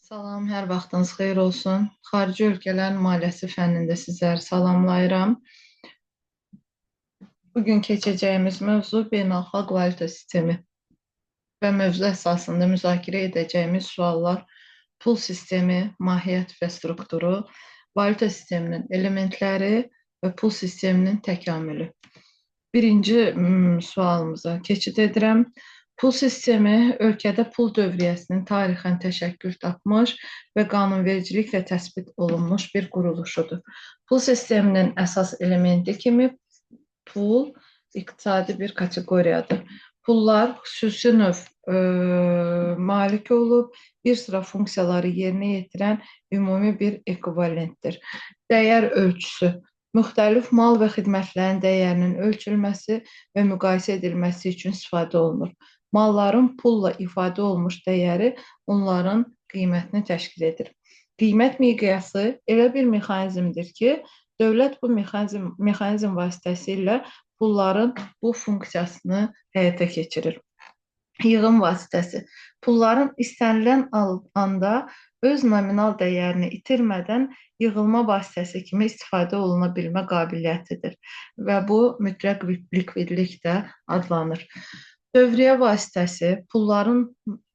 Salam, hər vaxtınız xeyir olsun. Xarici ölkələrin maliyyəsi fənnində sizləri salamlayıram. Bugün keçəcəyimiz mövzu beynəlxalq valyuta sistemi və mövzu əsasında müzakirə edəcəyimiz suallar pul sistemi, mahiyyət və strukturu, valyuta sisteminin elementləri və pul sisteminin təkamülü. Birinci sualımıza keçid edirəm. Pul sistemi ölkədə pul dövriyyəsinin tarixən təşəkkül tapmış və qanunvericiliklə təsbit olunmuş bir quruluşudur. Pul sisteminin əsas elementi kimi pul iqtisadi bir kateqoriyadır. Pullar xüsusi növ malik olub, bir sıra funksiyaları yerinə yetirən ümumi bir ekvivalentdir. Dəyər ölçüsü müxtəlif mal və xidmətlərin dəyərinin ölçülməsi və müqayisə edilməsi üçün istifadə olunur. Malların pulla ifadə olmuş dəyəri onların qiymətini təşkil edir. Qiymət miqyası elə bir mexanizmdir ki, dövlət bu mexanizm vasitəsilə pulların bu funksiyasını həyata keçirir. Yığım vasitəsi. Pulların istənilən anda öz nominal dəyərini itirmədən yığılma vasitəsi kimi istifadə oluna bilmə qabiliyyətidir və bu mütləq likvidlik də adlanır. Dövriyyə vasitəsi pulların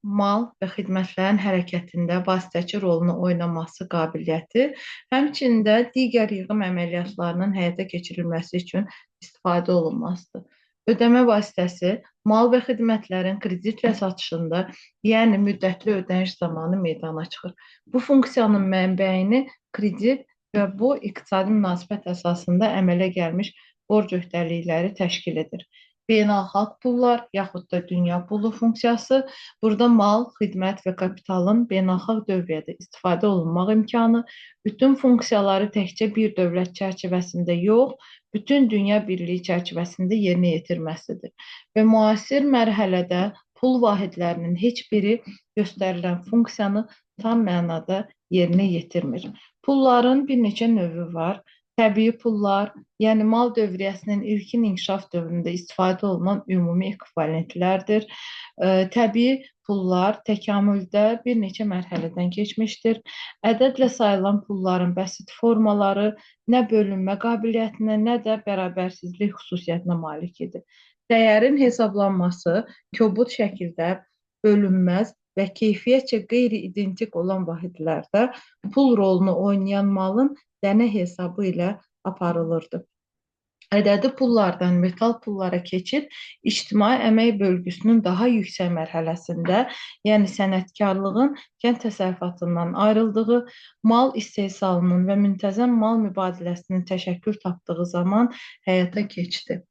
mal və xidmətlərin hərəkətində vasitəçi rolunu oynaması qabiliyyəti, həmçinin də digər yığım əməliyyatlarının həyata keçirilməsi üçün istifadə olunmasıdır. Ödəmə vasitəsi mal və xidmətlərin kreditlə satışında, yəni müddətli ödəniş zamanı meydana çıxır. Bu funksiyanın mənbəyini kredit və bu iqtisadi münasibət əsasında əmələ gəlmiş borc öhdəlikləri təşkil edir. Beynəlxalq pullar yaxud da dünya pulu funksiyası, burada mal, xidmət və kapitalın beynəlxalq dövriyyədə istifadə olunmaq imkanı bütün funksiyaları təkcə bir dövlət çərçivəsində yox, bütün dünya birliyi çərçivəsində yerinə yetirməsidir. Və müasir mərhələdə pul vahidlərinin heç biri göstərilən funksiyanı tam mənada yerinə yetirmir. Pulların bir neçə növü var. Təbii pullar, yəni mal dövriyyəsinin ilkin inkişaf dövründə istifadə olunan ümumi ekvivalentlərdir. Təbii pullar təkamüldə bir neçə mərhələdən keçmişdir. Ədədlə sayılan pulların bəsit formaları nə bölünmə qabiliyyətinə, nə də bərabərsizlik xüsusiyyətinə malik idi. Dəyərin hesablanması kobud şəkildə bölünməz və keyfiyyətcə qeyri-identik olan vahidlərdə pul rolunu oynayan malın dənə hesabı ilə aparılırdı. Ədədi pullardan metal pullara keçid ictimai əmək bölgüsünün daha yüksək mərhələsində, yəni sənətkarlığın kənd təsərrüfatından ayrıldığı, mal istehsalının və müntəzəm mal mübadiləsinin təşəkkül tapdığı zaman həyata keçdi.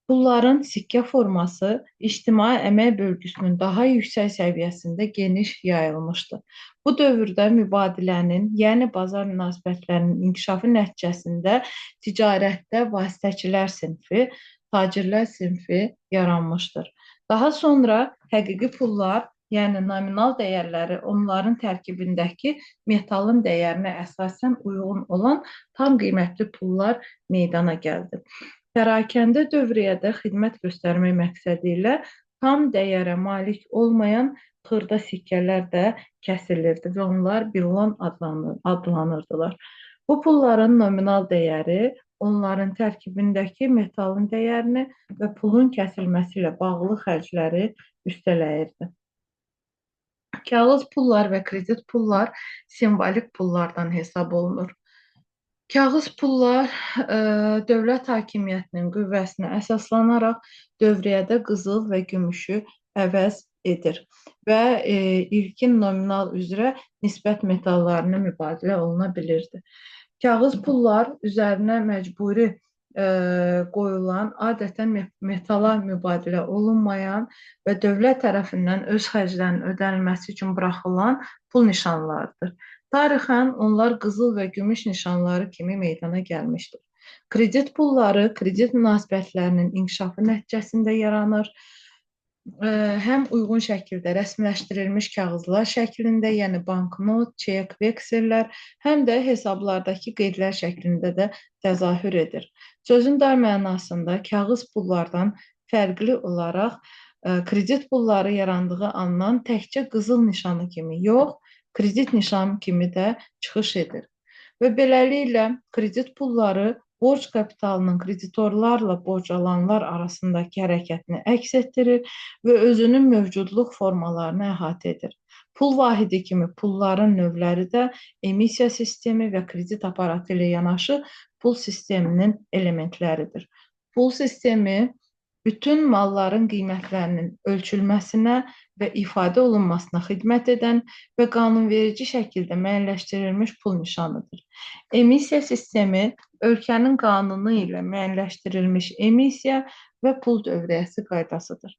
Pulların sikkə forması ictimai əmək bölgüsünün daha yüksək səviyyəsində geniş yayılmışdı. Bu dövrdə mübadilənin, yəni bazar münasibətlərinin inkişafı nəticəsində ticarətdə vasitəçilər sinfi, tacirlər sinfi yaranmışdır. Daha sonra həqiqi pullar, yəni nominal dəyərləri onların tərkibindəki metalın dəyərinə əsasən uyğun olan tam qiymətli pullar meydana gəldi. Pərakəndə dövriyyədə xidmət göstərmək məqsədi ilə tam dəyərə malik olmayan xırda sikkələr də kəsilirdi və onlar bilan adlanırdılar. Bu pulların nominal dəyəri onların tərkibindəki metalın dəyərini və pulun kəsilməsi ilə bağlı xərcləri üstələyirdi. Kağız pullar və kredit pullar simvolik pullardan hesab olunur. Kağız pullar dövlət hakimiyyətinin qüvvəsinə əsaslanaraq dövriyyədə qızıl və gümüşü əvəz edir və ilkin nominal üzrə nisbət metallarını mübadilə oluna bilirdi. Kağız pullar üzərinə məcburi qoyulan, adətən metala mübadilə olunmayan və dövlət tərəfindən öz xərclərinin ödənilməsi üçün buraxılan pul nişanlarıdır. Tarixən onlar qızıl və gümüş nişanları kimi meydana gəlmişdir. Kredit pulları kredit münasibətlərinin inkişafı nəticəsində yaranır. Həm uyğun şəkildə rəsmiləşdirilmiş kağızlar şəklində, yəni banknot, çek, veksellər, həm də hesablardakı qeydlər şəklində də təzahür edir. Sözün dar mənasında kağız pullardan fərqli olaraq kredit pulları yarandığı andan təkcə qızıl nişanı kimi yox, kredit nişanı kimi də çıxış edir. Və beləliklə kredit pulları borc kapitalının kreditorlarla borc alanlar arasındakı hərəkətini əks etdirir və özünün mövcudluq formalarını əhatə edir. Pul vahidi kimi pulların növləri də emissiya sistemi və kredit aparatı ilə yanaşı pul sisteminin elementləridir. Pul sistemi bütün malların qiymətlərinin ölçülməsinə və ifadə olunmasına xidmət edən və qanunverici şəkildə müəyyənləşdirilmiş pul nişanıdır. Emissiya sistemi ölkənin qanunu ilə müəyyənləşdirilmiş emissiya və pul dövriyyəsi qaydasıdır.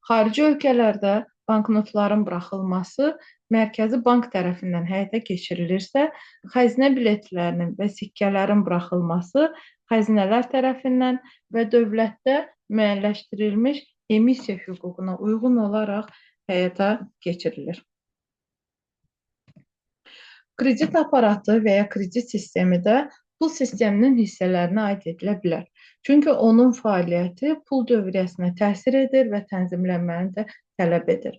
Xarici ölkələrdə banknotların buraxılması Mərkəzi Bank tərəfindən həyata keçirilirsə, xəzinə biletlərinin və sikkələrin buraxılması xəzinələr tərəfindən və dövlətdə müəyyənləşdirilmiş emissiya hüququna uyğun olaraq həyata keçirilir. Kredit aparatı və ya kredit sistemi də pul sisteminin hissələrinə aid edilə bilər. Çünki onun fəaliyyəti pul dövriyyəsinə təsir edir və tənzimlənməni də tələb edir.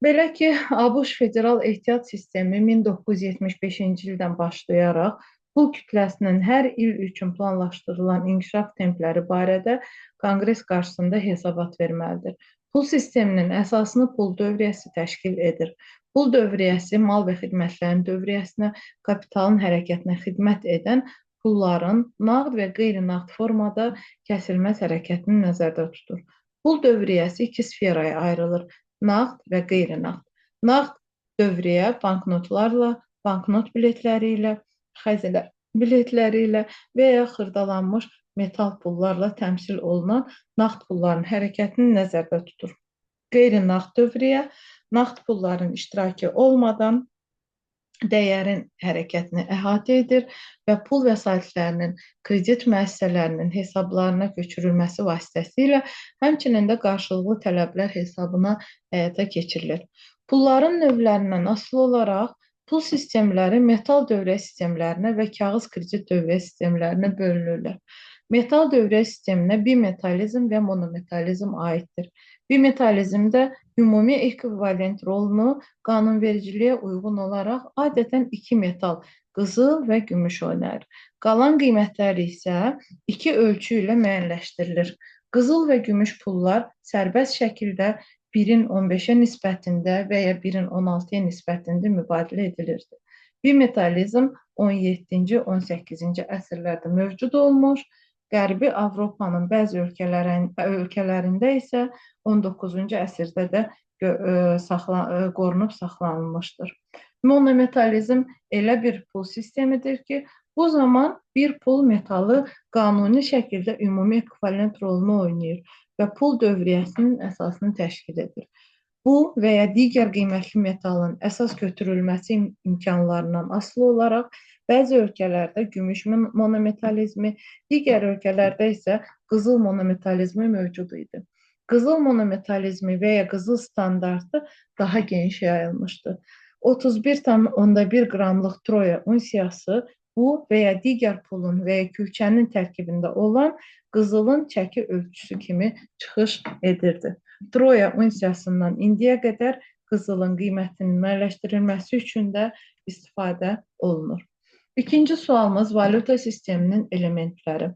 Belə ki, ABŞ Federal Ehtiyat Sistemi 1975-ci ildən başlayaraq pul kütləsinin hər il üçün planlaşdırılan inkişaf templəri barədə Konqres qarşısında hesabat verməlidir. Pul sisteminin əsasını pul dövriyyəsi təşkil edir. Pul dövriyyəsi mal və xidmətlərin dövriyyəsinə, kapitalın hərəkətinə xidmət edən pulların nağd və qeyri-nağd formada kəsilməz hərəkətini nəzərdə tutur. Pul dövriyyəsi iki sferaya ayrılır. Nağd və qeyri-nağd. Nağd dövriyyə banknotlarla, banknot biletləri ilə, xəzinə biletləri ilə və ya xırdalanmış metal pullarla təmsil olunan nağd pulların hərəkətini nəzərdə tutur. Qeyri-nağd dövriyyə nağd pulların iştirakı olmadan dəyərin hərəkətini əhatə edir və pul vəsaitlərinin kredit müəssisələrinin hesablarına köçürülməsi vasitəsilə həmçinin də qarşılıqlı tələblər hesabına həyata keçirilir. Pulların növlərindən asılı olaraq pul sistemləri metal dövriyyə sistemlərinə və kağız kredit dövriyyə sistemlərinə bölünürlər. Metal dövriyyə sisteminə bimetallizm və monometallizm aiddir. Bimetallizmdə ümumi ekvivalent rolunu qanunvericiliyə uyğun olaraq adətən iki metal, qızıl və gümüş oynayır. Qalan qiymətlər isə iki ölçü ilə müəyyənləşdirilir. Qızıl və gümüş pullar sərbəst şəkildə 1-in 15-ə nisbətində və ya 1-in 16-ya nisbətində mübadilə edilirdi. Bimetallizm 17-ci, 18-ci əsrlərdə mövcud olmuş, Qərbi Avropanın bəzi ölkələrində isə 19-cu əsrdə də qorunub saxlanılmışdır. Monometallizm elə bir pul sistemidir ki, bu zaman bir pul metalı qanuni şəkildə ümumi ekvivalent rolunu oynayır və pul dövriyyəsinin əsasını təşkil edir. Bu və ya digər qiymətli metalın əsas götürülməsi imkanlarından asılı olaraq bəzi ölkələrdə gümüş monometallizmi, digər ölkələrdə isə qızıl monometallizmi mövcud idi. Qızıl monometallizmi və ya qızıl standartı daha geniş yayılmışdı. 31,1 qramlıq Troya unsiyası bu və ya digər pulun və ya külçənin tərkibində olan qızılın çəki ölçüsü kimi çıxış edirdi. Troya unsiyasından indiyə qədər qızılın qiymətinin müəyyənləşdirilməsi üçün də istifadə olunur. İkinci sualımız valyuta sisteminin elementləri.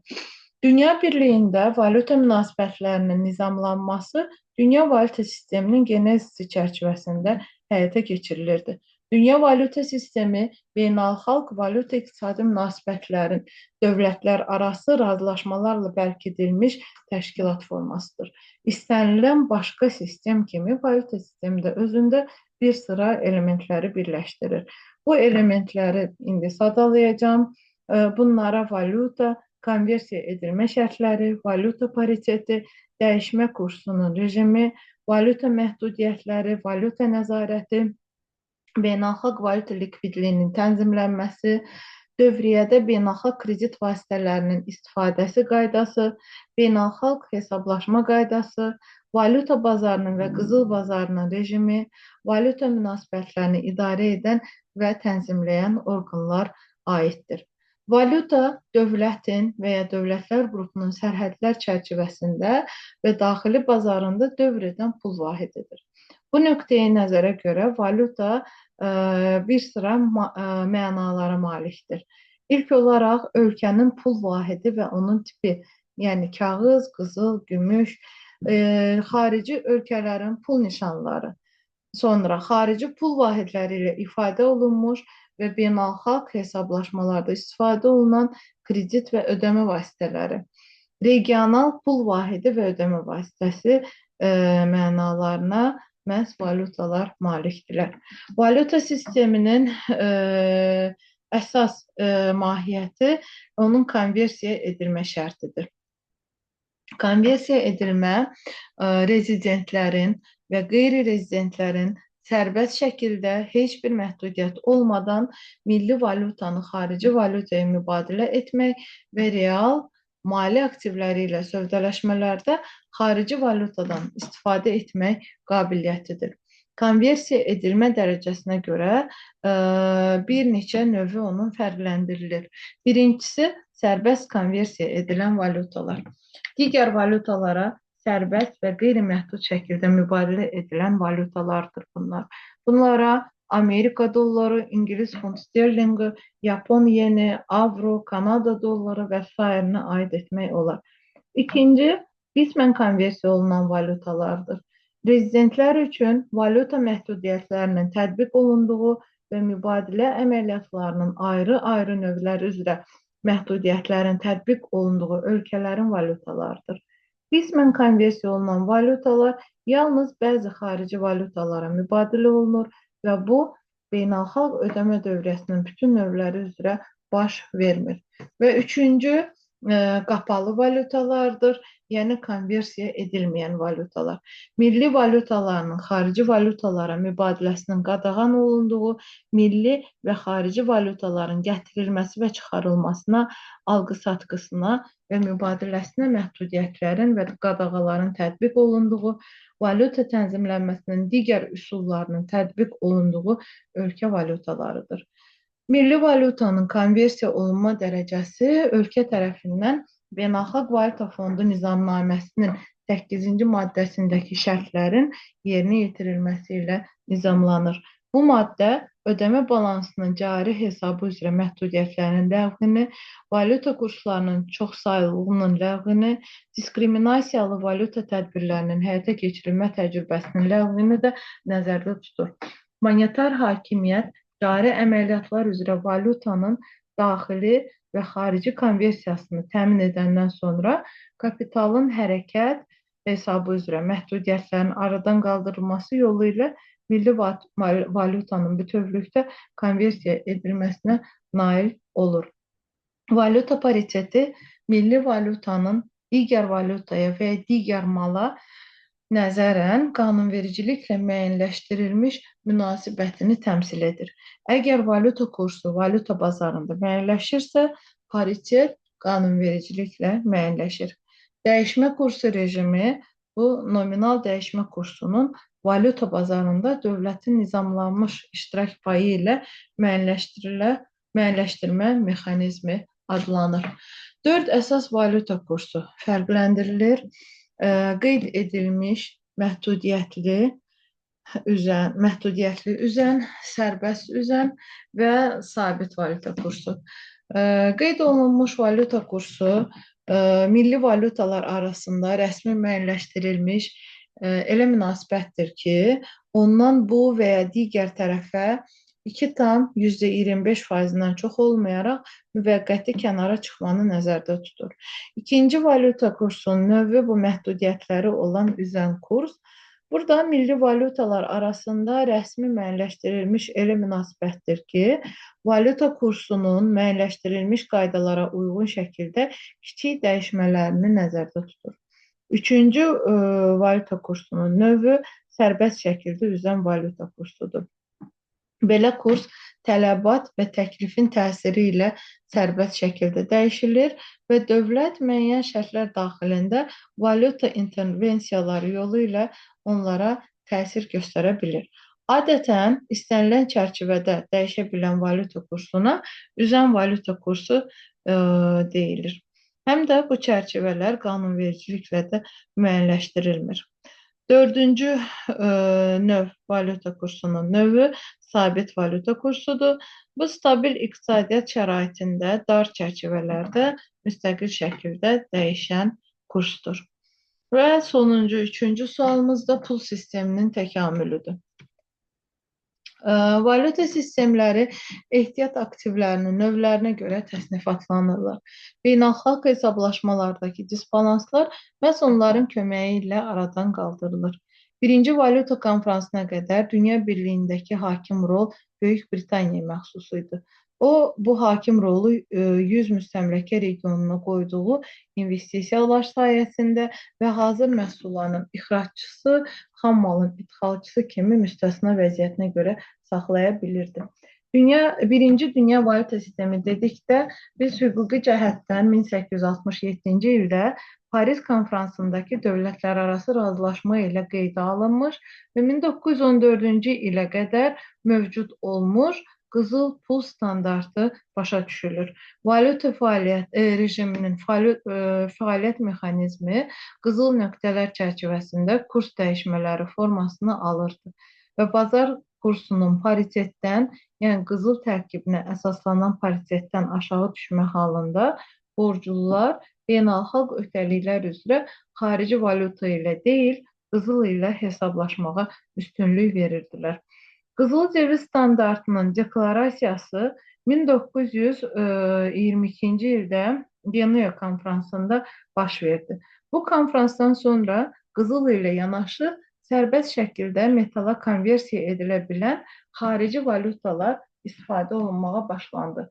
Dünya Birliyində valyuta münasibətlərinin nizamlanması dünya valyuta sisteminin genezisi çərçivəsində həyata keçirilirdi. Dünya valyuta sistemi beynəlxalq valyuta iqtisadi münasibətlərin dövlətlər arası razılaşmalarla bərk edilmiş təşkilat formasıdır. İstənilən başqa sistem kimi valyuta sistemi də özündə bir sıra elementləri birləşdirir. Bu elementləri indi sadalayacağım. Bunlara valyuta, konversiya edilmə şərtləri, valyuta pariteti, dəyişmə kursunun rejimi, valyuta məhdudiyyətləri, valyuta nəzarəti, beynəlxalq valyuta likvidliyinin tənzimlənməsi, dövriyyədə beynəlxalq kredit vasitələrinin istifadəsi qaydası, beynəlxalq hesablaşma qaydası, valyuta bazarının və qızıl bazarının rejimi, valyuta münasibətlərini idarə edən və tənzimləyən orqanlar aiddir. Valyuta dövlətin və ya dövlətlər qrupunun sərhədlər çərçivəsində və daxili bazarında dövr edən pul vahididir. Bu nöqteyi nəzərə görə valyuta bir sıra mənalara malikdir. İlk olaraq ölkənin pul vahidi və onun tipi, yəni kağız, qızıl, gümüş, xarici ölkələrin pul nişanları, sonra xarici pul vahidləri ilə ifadə olunmuş və beynəlxalq hesablaşmalarda istifadə olunan kredit və ödəmə vasitələri, regional pul vahidi və ödəmə vasitəsi mənalarına məhz valutalar malikdirlər. Valuta sisteminin əsas mahiyyəti onun konversiya edilmə şərtidir. Konversiya edilmə rezidentlərin və qeyri-rezidentlərin sərbəst şəkildə heç bir məhdudiyyət olmadan milli valutanı xarici valutaya mübadilə etmək və real mali aktivləri ilə sövdələşmələrdə xarici valutadan istifadə etmək qabiliyyətidir. Konversiya edilmə dərəcəsinə görə bir neçə növü onun fərqləndirilir. Birincisi, sərbəst konversiya edilən valutalar. Digər valutalara sərbəst və qeyri-məhdud şəkildə mübadilə edilən valutalardır bunlar. Bunlara Amerika dolları, İngilis funt sterlinqi, Yapon yeni, avro, Kanada dolları və s. aid etmək olar. İkinci, qismən konversiya olunan valutalardır. Rezidentlər üçün valuta məhdudiyyətlərinin tətbiq olunduğu və mübadilə əməliyyatlarının ayrı-ayrı növləri üzrə məhdudiyyətlərin tətbiq olunduğu ölkələrin valutalarıdır. Qismən konversiya olunan valutalar yalnız bəzi xarici valutalara mübadilə olunur və bu, beynəlxalq ödəmə dövriyyəsinin bütün növləri üzrə baş vermir. Və üçüncü, qapalı valutalardır, yəni konversiya edilməyən valutalar. Milli valutalarının xarici valutalara mübadiləsinin qadağan olunduğu, milli və xarici valutaların gətirilməsi və çıxarılmasına, alqı-satqısına və mübadiləsinə məhdudiyyətlərin və qadağaların tətbiq olunduğu, valuta tənzimlənməsinin digər üsullarının tətbiq olunduğu ölkə valutalarıdır. Milli valutanın konversiya olunma dərəcəsi ölkə tərəfindən Beynəlxalq Valyuta Fondu Nizamnaməsinin 8-ci maddəsindəki şərtlərin yerinə yetirilməsi ilə nizamlanır. Bu maddə ödəmə balansının cari hesabı üzrə məhdudiyyətlərin ləğvini, valyuta kurslarının çoxsaylılığının ləğvini, diskriminasiyalı valyuta tədbirlərinin həyata keçirilmə təcrübəsinin ləğvini də nəzərdə tutur. Monetar hakimiyyət cari əməliyyatlar üzrə valyutanın daxili və xarici konversiyasını təmin edəndən sonra kapitalın hərəkət hesabı üzrə məhdudiyyətlərin aradan qaldırılması yolu ilə milli valyutanın bütövlükdə konversiya edilməsinə nail olur. Valyuta pariteti milli valyutanın digər valyutaya və digər mala nəzərən qanunvericiliklə müəyyənləşdirilmiş münasibətini təmsil edir. Əgər valyuta kursu valyuta bazarında müəyyənləşirsə, paritet qanunvericiliklə müəyyənləşir. Dəyişmə kursu rejimi bu nominal dəyişmə kursunun valyuta bazarında dövlətin nizamlanmış iştirak payı ilə müəyyənləşdirmə mexanizmi adlanır. 4 əsas valyuta kursu fərqləndirilir. Qeyd edilmiş məhdudiyyətli üzən, sərbəst üzən və sabit valyuta kursu. Qeyd olunmuş valyuta kursu milli valyutalar arasında rəsmi müəyyənləşdirilmiş elə münasibətdir ki, ondan bu və ya digər tərəfə 2,25%-dən çox olmayaraq müvəqqəti kənara çıxmanı nəzərdə tutur. İkinci valyuta kursunun növü bu məhdudiyyətləri olan üzən kurs. Burada milli valyutalar arasında rəsmi müəyyənləşdirilmiş elə münasibətdir ki, valyuta kursunun müəyyənləşdirilmiş qaydalara uyğun şəkildə kiçik dəyişmələrini nəzərdə tutur. Üçüncü valyuta kursunun növü sərbəst şəkildə üzən valyuta kursudur. Belə kurs tələbat və təklifin təsiri ilə sərbəst şəkildə dəyişilir və dövlət müəyyən şərtlər daxilində valyuta intervensiyaları yolu ilə onlara təsir göstərə bilir. Adətən istənilən çərçivədə dəyişə bilən valyuta kursuna üzən valyuta kursu deyilir. Həm də bu çərçivələr qanunvericiliklə də müəyyənləşdirilmir. Dördüncü növ valyuta kursunun növü sabit valyuta kursudur. Bu stabil iqtisadiyyat şəraitində dar çərçivələrdə müstəqil şəkildə dəyişən kursdur. Və sonuncu, üçüncü sualımız da pul sisteminin təkamülüdür. Valyuta sistemləri ehtiyat aktivlərinin növlərinə görə təsnifatlanırlar. Beynəlxalq hesablaşmalardakı disbalanslar məhz onların köməyi ilə aradan qaldırılır. Birinci valyuta konfransına qədər Dünya Birliyindəki hakim rol Böyük Britaniyaya məxsus idi. O, bu hakim rolu 100 müstəmləkə regionuna qoyduğu investisiyalar sayəsində və hazır məhsulların ixracçısı, xammalın idxalçısı kimi müstəsna vəziyyətinə görə saxlaya bilirdi. Birinci Dünya Valyuta Sistemi dedikdə biz hüquqi cəhətdən 1867-ci ildə Paris konfransındakı dövlətlərarası razılaşma ilə qeydə alınmış və 1914-cü ilə qədər mövcud olmuş qızıl pul standartı başa düşülür. Valyuta rejiminin fəaliyyət mexanizmi qızıl nöqtələr çərçivəsində kurs dəyişmələri formasını alırdı və bazar kursunun paritetdən, yəni qızıl tərkibinə əsaslanan paritetdən aşağı düşmə halında borclular beynəlxalq öhdəliklər üzrə xarici valyuta ilə deyil, qızıl ilə hesablaşmağa üstünlük verirdilər. Qızıl ceviz standartının deklarasiyası 1922-ci ildə Genuya konfransında baş verdi. Bu konfransdan sonra qızıl ilə yanaşı sərbəst şəkildə metala konversiya edilə bilən xarici valyutalar istifadə olunmağa başlandı.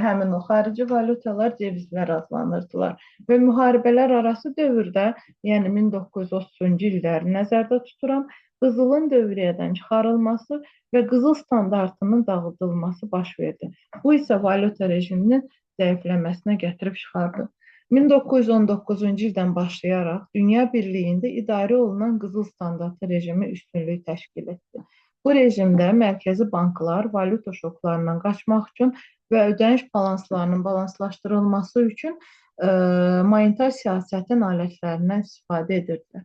Həmin o xarici valyutalar cevizlər adlanırdılar və müharibələr arası dövrdə, yəni 1930-cu illəri nəzərdə tuturam, qızılın dövriyyədən çıxarılması və qızıl standartının dağıdılması baş verdi. Bu isə valyuta rejiminin zəifləməsinə gətirib çıxardı. 1919-cu ildən başlayaraq Dünya Birliyində idarə olunan qızıl standartı rejimi üstünlük təşkil etdi. Bu rejimdə mərkəzi banklar valyuta şoklarından qaçmaq üçün və ödəniş balanslarının balanslaşdırılması üçün monetar siyasətin alətlərindən istifadə edirdilər.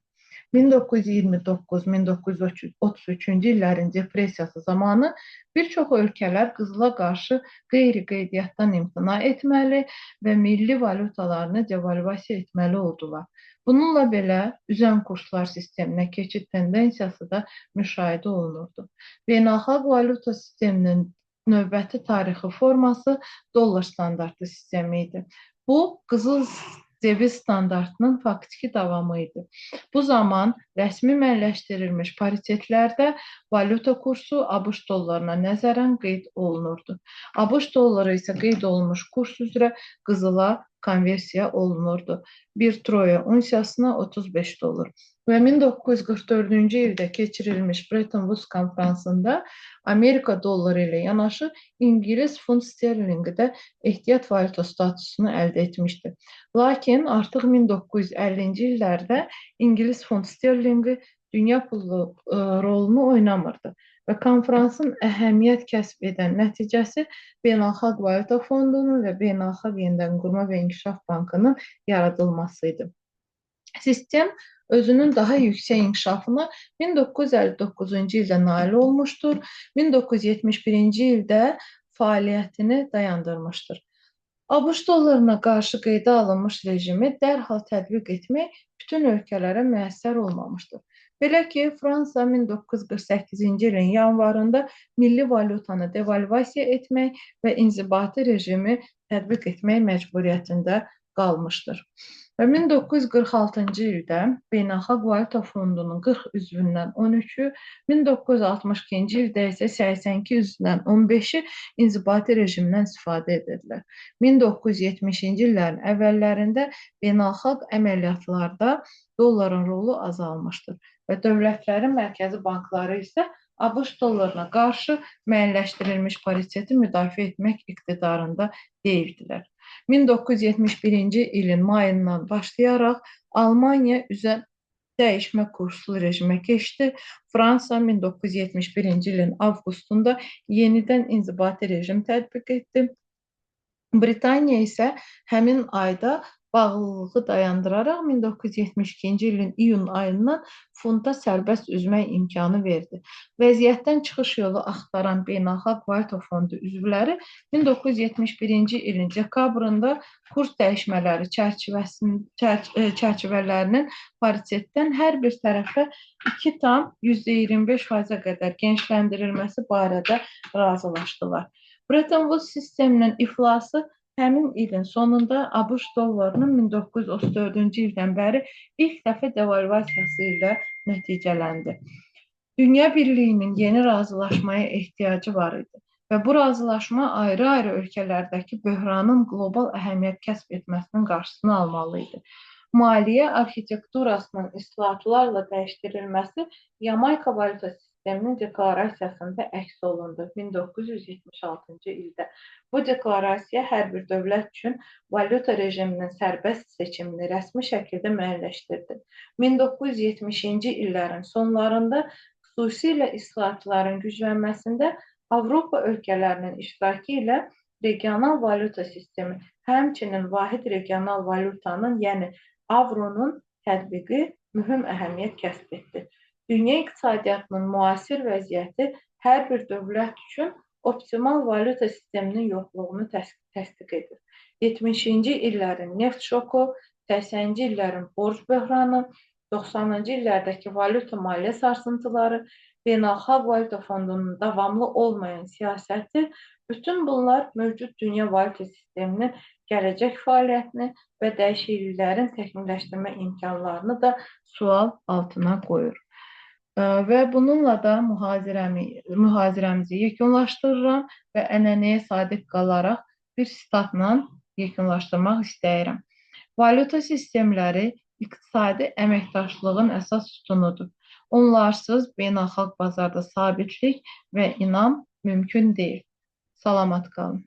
1929-1933-cü illərin depressiyası zamanı bir çox ölkələr qızıla qarşı qeyri-qeydiyyatdan imtina etməli və milli valyutalarını devalvasiya etməli oldular. Bununla belə üzən kurslar sisteminə keçid tendensiyası da müşahidə olunurdu. Beynəlxalq valyuta sisteminin növbəti tarixi forması dollar standartı sistemi idi. Bu, qızıl ceviz standartının faktiki davamı idi. Bu zaman rəsmi müəyyənləşdirilmiş paritetlərdə valyuta kursu ABŞ dollarına nəzərən qeyd olunurdu. ABŞ dolları isə qeyd olunmuş kurs üzrə qızıla konversiya olunurdu. Bir troya unsiyasına 35 dollar. Və 1944-cü ildə keçirilmiş Bretton Woods konfransında Amerika dolları ilə yanaşı İngilis funt sterlinqi də ehtiyat valyuta statusunu əldə etmişdi. Lakin artıq 1950-ci illərdə İngilis funt sterlinqi dünya pulu rolunu oynamırdı və konfransın əhəmiyyət kəsb edən nəticəsi Beynəlxalq Valyuta Fondunun və Beynəlxalq Yenidən Qurma və İnkişaf Bankının yaradılması idi. Sistem özünün daha yüksək inkişafına 1959-cu ildə nail olmuşdur. 1971-ci ildə fəaliyyətini dayandırmışdır. ABŞ dollarına qarşı qeydə alınmış rejimi dərhal tətbiq etmək bütün ölkələrə müəssər olmamışdır. Belə ki, Fransa 1948-ci ilin yanvarında milli valyutanı devalvasiya etmək və inzibati rejimi tətbiq etmək məcburiyyətində qalmışdır. Və 1946-cı ildə Beynəlxalq Valyuta Fondunun 40 üzvündən 13-ü, 1962-ci ildə isə 82 üzvündən 15-i inzibati rejimdən istifadə edirlər. 1970-ci illərin əvvəllərində beynəlxalq əməliyyatlarda dolların rolu azalmışdır və dövlətlərin mərkəzi bankları isə ABŞ dollarına qarşı müəyyənləşdirilmiş pariteti müdafiə etmək iqtidarında deyildilər. 1971-ci ilin mayından başlayaraq Almaniya üzə dəyişmə kurslu rejimə keçdi. Fransa 1971-ci ilin avqustunda yenidən inzibati rejim tətbiq etdi. Britaniya isə həmin ayda bağlılığı dayandıraraq 1972-ci ilin iyun ayından funda sərbəst üzmək imkanı verdi. Vəziyyətdən çıxış yolu axtaran Beynəlxalq Valyuta Fondu üzvləri 1971-ci ilin dekabrında kurs dəyişmələri çərçivələrinin paritetdən hər bir tərəfə 2,25%-ə qədər genişləndirilməsi barədə razılaşdılar. Bretton Woods sisteminin iflası həmin ilin sonunda ABŞ dollarının 1934-cü ildən bəri ilk dəfə devalvasiyası ilə nəticələndi. Dünya Birliyinin yeni razılaşmaya ehtiyacı var idi və bu razılaşma ayrı-ayrı ölkələrdəki böhranın qlobal əhəmiyyət kəsb etməsinin qarşısını almalı idi. Maliyyə arxitekturasının islahatlarla dəyişdirilməsi Yamayka valyuta sisteminin deklarasiyasında əks olundu 1976-cı ildə. Bu deklarasiya hər bir dövlət üçün valyuta rejiminin sərbəst seçimini rəsmi şəkildə müəyyənləşdirdi. 1970-ci illərin sonlarında xüsusilə islahatların güclənməsində Avropa ölkələrinin iştirakı ilə regional valyuta sistemi, həmçinin vahid regional valyutanın, yəni avronun tətbiqi mühüm əhəmiyyət kəsb etdi. Dünya iqtisadiyyatının müasir vəziyyəti hər bir dövlət üçün optimal valyuta sisteminin yoxluğunu təsdiq edir. 70-ci illərin neft şoku, 80-ci illərin borc böhranı, 90-cı illərdəki valyuta maliyyə sarsıntıları, Beynəlxalq Valyuta Fondunun davamlı olmayan siyasəti, bütün bunlar mövcud dünya valyuta sisteminin gələcək fəaliyyətini və dəyişikliklərin təkmilləşdirmə imkanlarını da sual altına qoyur. Və bununla da mühazirəmizi yekunlaşdırıram və ənənəyə sadiq qalaraq bir sitatla yekunlaşdırmaq istəyirəm. Valyuta sistemləri iqtisadi əməkdaşlığın əsas sütunudur. Onlarsız beynəlxalq bazarda sabitlik və inam mümkün deyil. Salamat qalın.